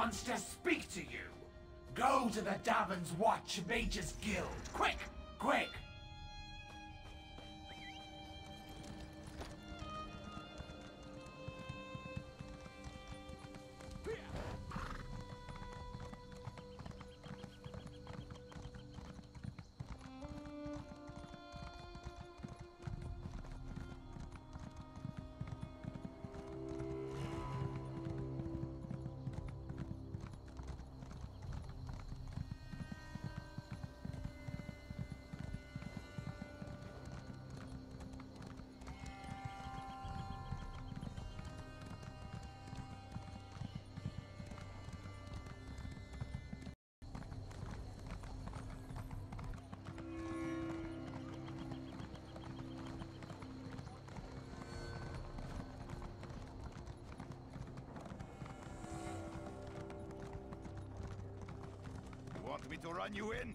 wants to speak to you. Go to the Davon's Watch Mages Guild. Quick! Quick! Want me to run you in?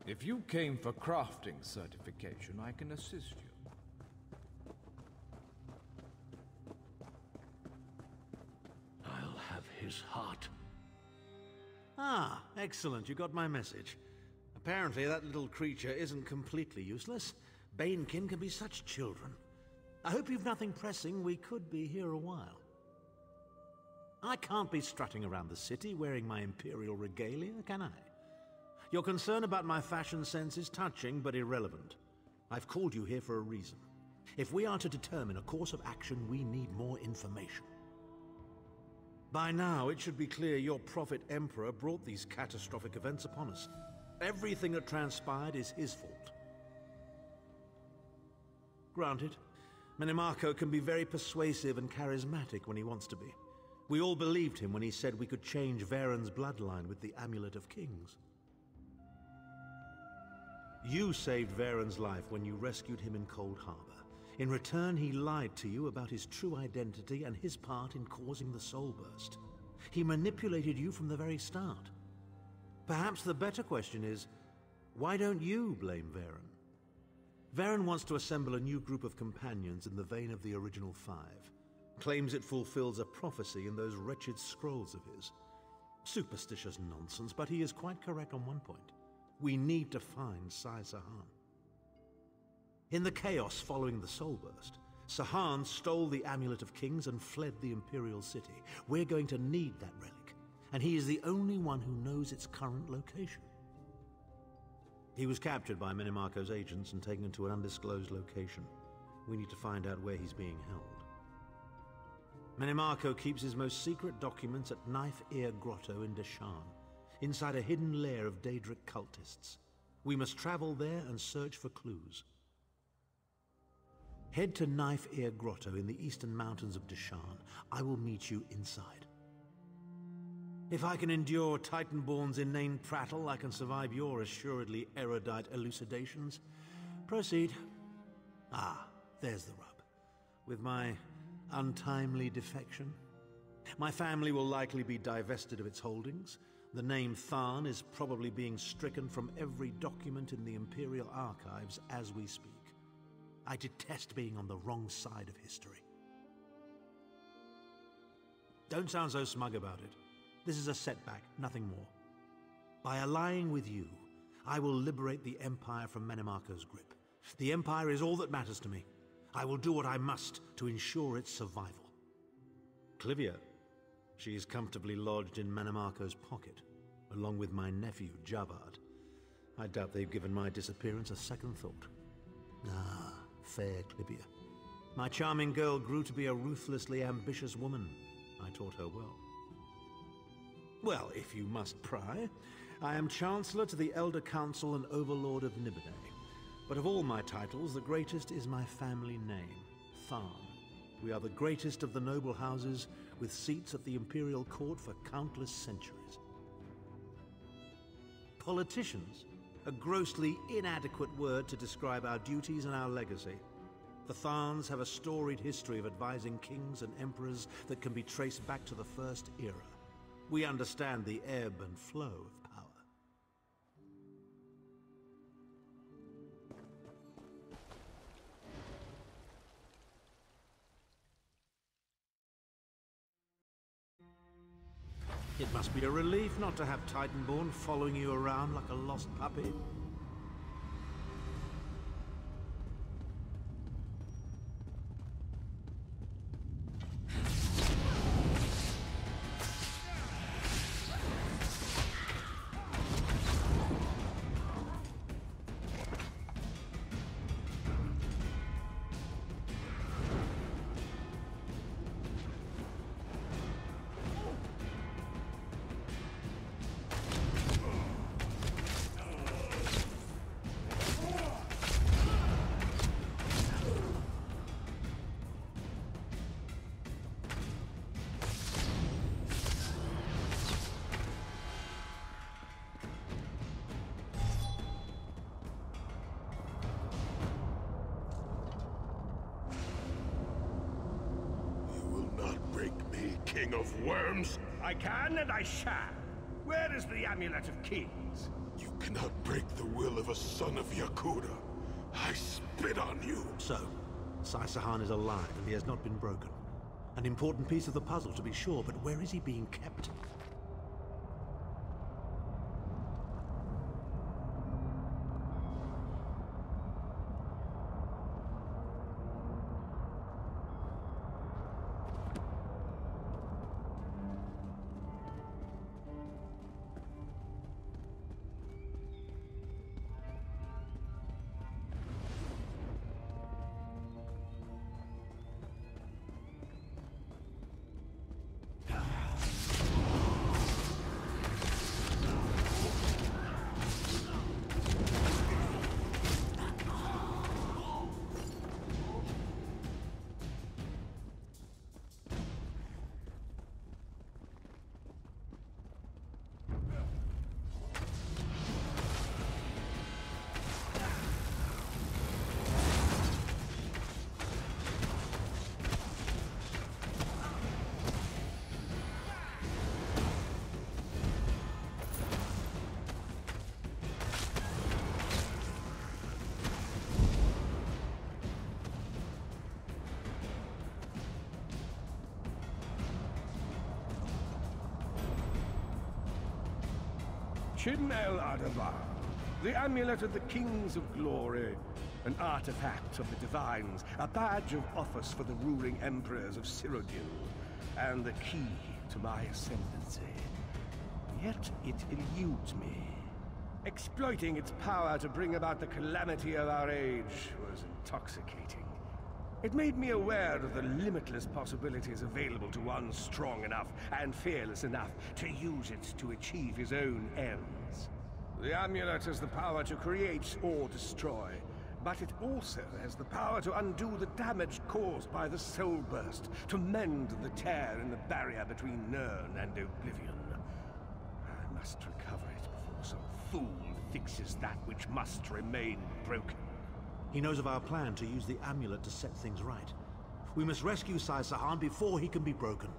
If you came for crafting certification, I can assist you. I'll have his heart. Ah, excellent. You got my message. Apparently that little creature isn't completely useless. Banekin can be such children. I hope you've nothing pressing. We could be here a while. I can't be strutting around the city wearing my imperial regalia, can I? Your concern about my fashion sense is touching but irrelevant. I've called you here for a reason. If we are to determine a course of action, we need more information. By now, it should be clear your prophet Emperor brought these catastrophic events upon us. Everything that transpired is his fault. Granted, Minimarco can be very persuasive and charismatic when he wants to be. We all believed him when he said we could change Varen's bloodline with the Amulet of Kings. You saved Varen's life when you rescued him in Cold Harbor. In return, he lied to you about his true identity and his part in causing the Soul Burst. He manipulated you from the very start. Perhaps the better question is, why don't you blame Varen? Varen wants to assemble a new group of companions in the vein of the original five. Claims it fulfills a prophecy in those wretched scrolls of his. Superstitious nonsense, but he is quite correct on one point. We need to find Sai Sahan. In the chaos following the Soul Burst, Sahan stole the Amulet of Kings and fled the Imperial City. We're going to need that relic, and he is the only one who knows its current location. He was captured by Minimarco's agents and taken to an undisclosed location. We need to find out where he's being held. Minimarco keeps his most secret documents at Knife Ear Grotto in Deshan, inside a hidden lair of Daedric cultists. We must travel there and search for clues. Head to Knife Ear Grotto in the eastern mountains of Deshan. I will meet you inside. If I can endure Titanborn's inane prattle, I can survive your assuredly erudite elucidations. Proceed. Ah, there's the rub. With my untimely defection, my family will likely be divested of its holdings. The name Tharn is probably being stricken from every document in the Imperial archives as we speak. I detest being on the wrong side of history. Don't sound so smug about it. This is a setback, nothing more. By allying with you, I will liberate the Empire from Minimarco's grip. The Empire is all that matters to me. I will do what I must to ensure its survival. Clivia, she is comfortably lodged in Minimarco's pocket, along with my nephew, Javad. I doubt they've given my disappearance a second thought. Ah, fair Clivia. My charming girl grew to be a ruthlessly ambitious woman. I taught her well. Well, if you must pry, I am Chancellor to the Elder Council and Overlord of Nibelheim. But of all my titles, the greatest is my family name, Tharn. We are the greatest of the noble houses, with seats at the Imperial Court for countless centuries. Politicians, a grossly inadequate word to describe our duties and our legacy. The Tharns have a storied history of advising kings and emperors that can be traced back to the First Era. We understand the ebb and flow of power. It must be a relief not to have Titanborn following you around like a lost puppy. King of Worms? I can and I shall. Where is the Amulet of Kings? You cannot break the will of a son of Yakuda. I spit on you. So, Tharn is alive and he has not been broken. An important piece of the puzzle to be sure, but where is he being kept? Shin El Adabar, the Amulet of the Kings of Glory, an artifact of the Divines, a badge of office for the ruling emperors of Cyrodiil, and the key to my ascendancy. Yet it eludes me. Exploiting its power to bring about the calamity of our age was intoxicating. It made me aware of the limitless possibilities available to one strong enough and fearless enough to use it to achieve his own ends. The amulet has the power to create or destroy, but it also has the power to undo the damage caused by the soul burst, to mend the tear in the barrier between Nirn and Oblivion. I must recover it before some fool fixes that which must remain broken. He knows of our plan to use the amulet to set things right. We must rescue Tharn before he can be broken.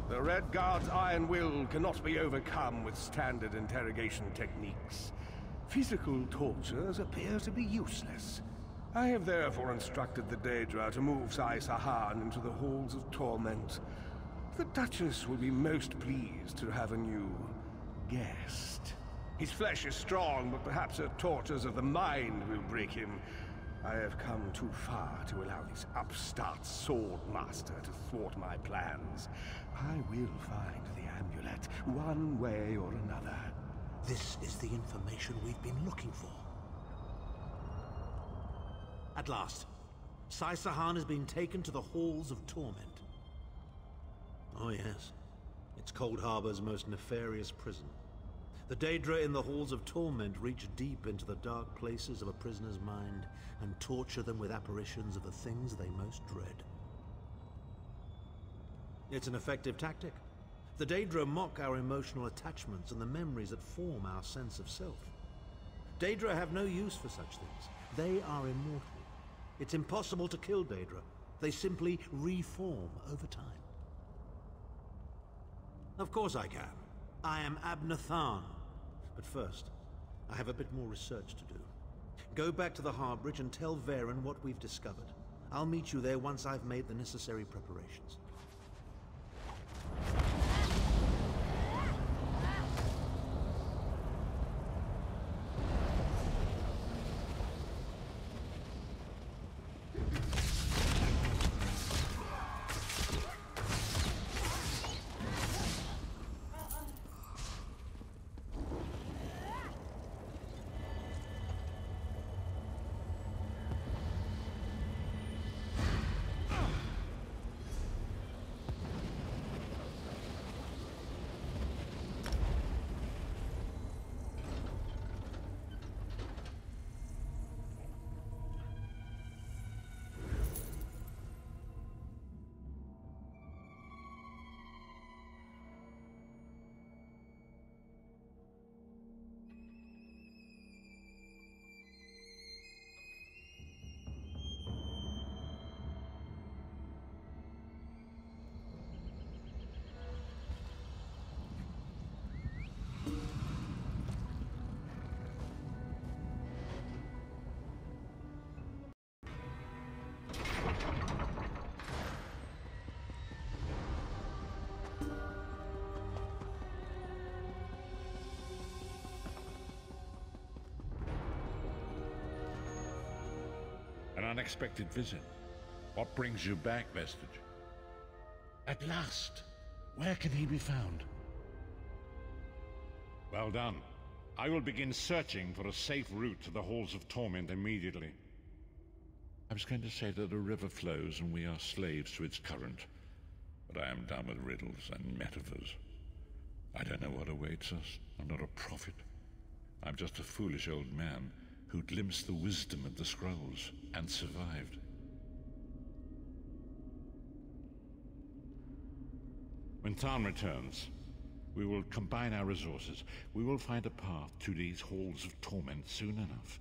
The Red Guard's iron will cannot be overcome with standard interrogation techniques. Physical tortures appear to be useless. I have therefore instructed the Daedra to move Tharn into the Halls of Torment. The Duchess will be most pleased to have a new guest. His flesh is strong, but perhaps her tortures of the mind will break him. I have come too far to allow this upstart sword master to thwart my plans. I will find the amulet, one way or another. This is the information we've been looking for. At last, Tharn has been taken to the Halls of Torment. Oh yes, it's Cold Harbor's most nefarious prison. The Daedra in the Halls of Torment reach deep into the dark places of a prisoner's mind and torture them with apparitions of the things they most dread. It's an effective tactic, The Daedra mock our emotional attachments and the memories that form our sense of self. Daedra have no use for such things. They are immortal. It's impossible to kill Daedra. They simply reform over time. Of course I can. I am Abner Tharn. But first, I have a bit more research to do. Go back to the Harbridge and tell Varen what we've discovered. I'll meet you there once I've made the necessary preparations. An unexpected visit. What brings you back, Vestige? At last! Where can he be found? Well done. I will begin searching for a safe route to the Halls of Torment immediately. I was going to say that a river flows and we are slaves to its current, but I am done with riddles and metaphors. I don't know what awaits us. I'm not a prophet. I'm just a foolish old man who glimpsed the wisdom of the scrolls and survived. When Tharn returns, we will combine our resources. We will find a path to these Halls of Torment soon enough.